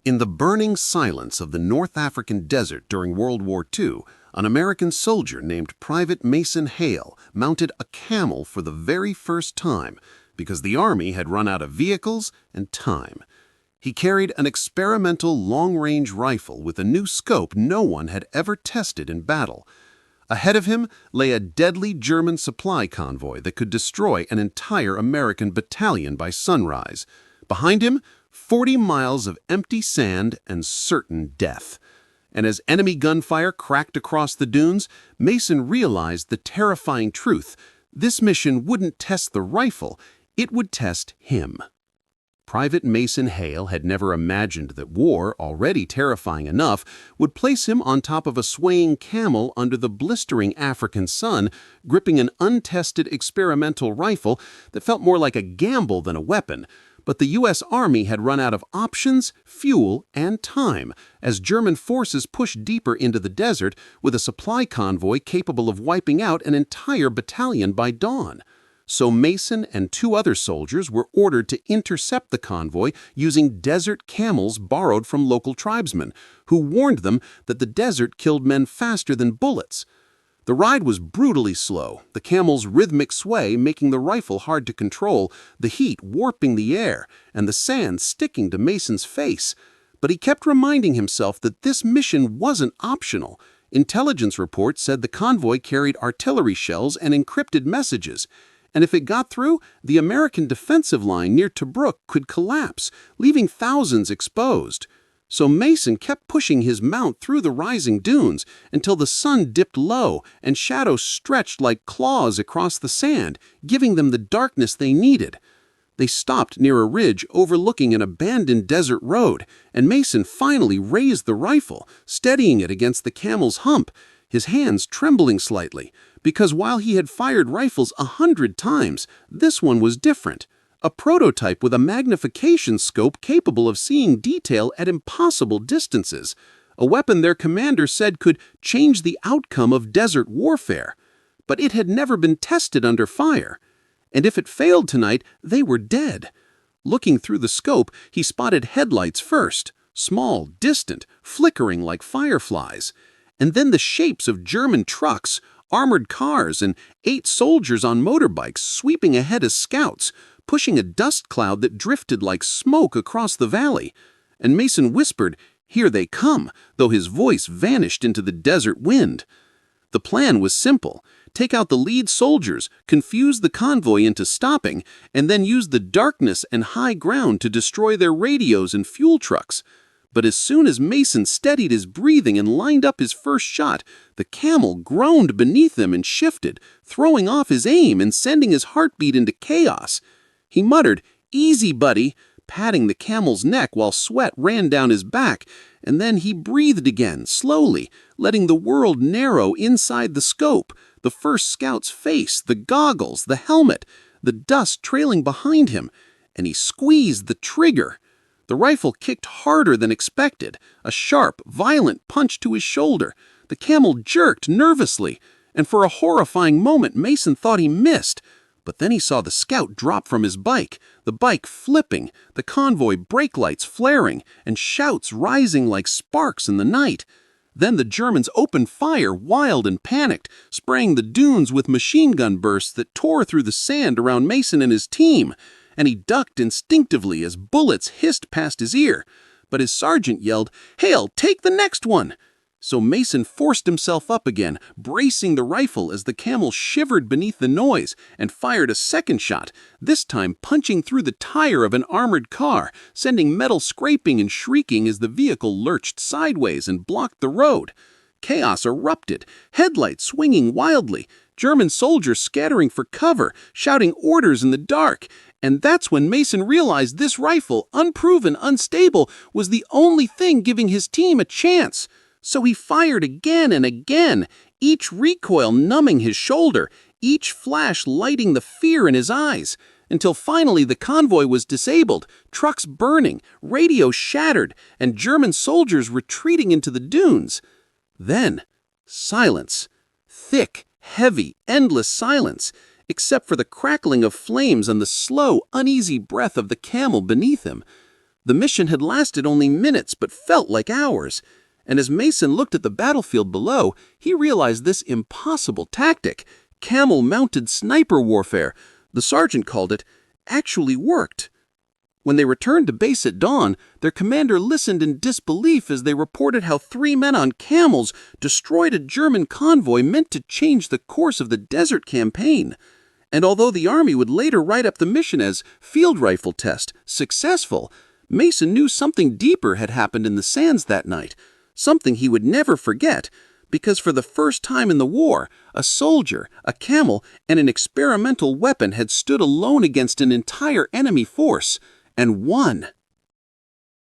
In the burning silence of the North African desert during World War II, an American soldier named Private Mason Hale mounted a camel for the very first time because the Army had run out of vehicles and time. He carried an experimental long-range rifle with a new scope no one had ever tested in battle. Ahead of him lay a deadly German supply convoy that could destroy an entire American battalion by sunrise. Behind him, 40 miles of empty sand and certain death. And as enemy gunfire cracked across the dunes, Mason realized the terrifying truth. This mission wouldn't test the rifle, it would test him. Private Mason Hale had never imagined that war, already terrifying enough, would place him on top of a swaying camel under the blistering African sun, gripping an untested experimental rifle that felt more like a gamble than a weapon. But the U.S. Army had run out of options, fuel, and time as German forces pushed deeper into the desert with a supply convoy capable of wiping out an entire battalion by dawn. So Mason and two other soldiers were ordered to intercept the convoy using desert camels borrowed from local tribesmen, who warned them that the desert killed men faster than bullets. The ride was brutally slow, the camel's rhythmic sway making the rifle hard to control, the heat warping the air, and the sand sticking to Mason's face. But he kept reminding himself that this mission wasn't optional. Intelligence reports said the convoy carried artillery shells and encrypted messages. And if it got through, the American defensive line near Tobruk could collapse, leaving thousands exposed. So Mason kept pushing his mount through the rising dunes until the sun dipped low and shadows stretched like claws across the sand, giving them the darkness they needed. They stopped near a ridge overlooking an abandoned desert road, and Mason finally raised the rifle, steadying it against the camel's hump, his hands trembling slightly, because while he had fired rifles 100 times, this one was different. A prototype with a magnification scope capable of seeing detail at impossible distances. A weapon their commander said could change the outcome of desert warfare. But it had never been tested under fire. And if it failed tonight, they were dead. Looking through the scope, he spotted headlights first, small, distant, flickering like fireflies. And then the shapes of German trucks, armored cars, and 8 soldiers on motorbikes sweeping ahead as scouts, pushing a dust cloud that drifted like smoke across the valley. And Mason whispered, "Here they come," though his voice vanished into the desert wind. The plan was simple. Take out the lead soldiers, confuse the convoy into stopping, and then use the darkness and high ground to destroy their radios and fuel trucks. But as soon as Mason steadied his breathing and lined up his first shot, the camel groaned beneath him and shifted, throwing off his aim and sending his heartbeat into chaos. He muttered, "Easy, buddy," patting the camel's neck while sweat ran down his back, and then he breathed again, slowly, letting the world narrow inside the scope, the first scout's face, the goggles, the helmet, the dust trailing behind him, and he squeezed the trigger. The rifle kicked harder than expected, a sharp, violent punch to his shoulder. The camel jerked nervously, and for a horrifying moment Mason thought he missed. But then he saw the scout drop from his bike, the bike flipping, the convoy brake lights flaring, and shouts rising like sparks in the night. Then the Germans opened fire, wild and panicked, spraying the dunes with machine gun bursts that tore through the sand around Mason and his team. And he ducked instinctively as bullets hissed past his ear. But his sergeant yelled, "Hale, take the next one!" So Mason forced himself up again, bracing the rifle as the camel shivered beneath the noise, and fired a second shot, this time punching through the tire of an armored car, sending metal scraping and shrieking as the vehicle lurched sideways and blocked the road. Chaos erupted, headlights swinging wildly, German soldiers scattering for cover, shouting orders in the dark. And that's when Mason realized this rifle, unproven, unstable, was the only thing giving his team a chance. So he fired again and again, each recoil numbing his shoulder, each flash lighting the fear in his eyes, until finally the convoy was disabled, trucks burning, radios shattered, and German soldiers retreating into the dunes. Then, silence. Thick, heavy, endless silence, except for the crackling of flames and the slow, uneasy breath of the camel beneath him. The mission had lasted only minutes but felt like hours. And as Mason looked at the battlefield below, he realized this impossible tactic, camel-mounted sniper warfare, the sergeant called it, actually worked. When they returned to base at dawn, their commander listened in disbelief as they reported how 3 men on camels destroyed a German convoy meant to change the course of the desert campaign. And although the Army would later write up the mission as field rifle test, successful, Mason knew something deeper had happened in the sands that night, something he would never forget, because for the first time in the war, a soldier, a camel, and an experimental weapon had stood alone against an entire enemy force, and won.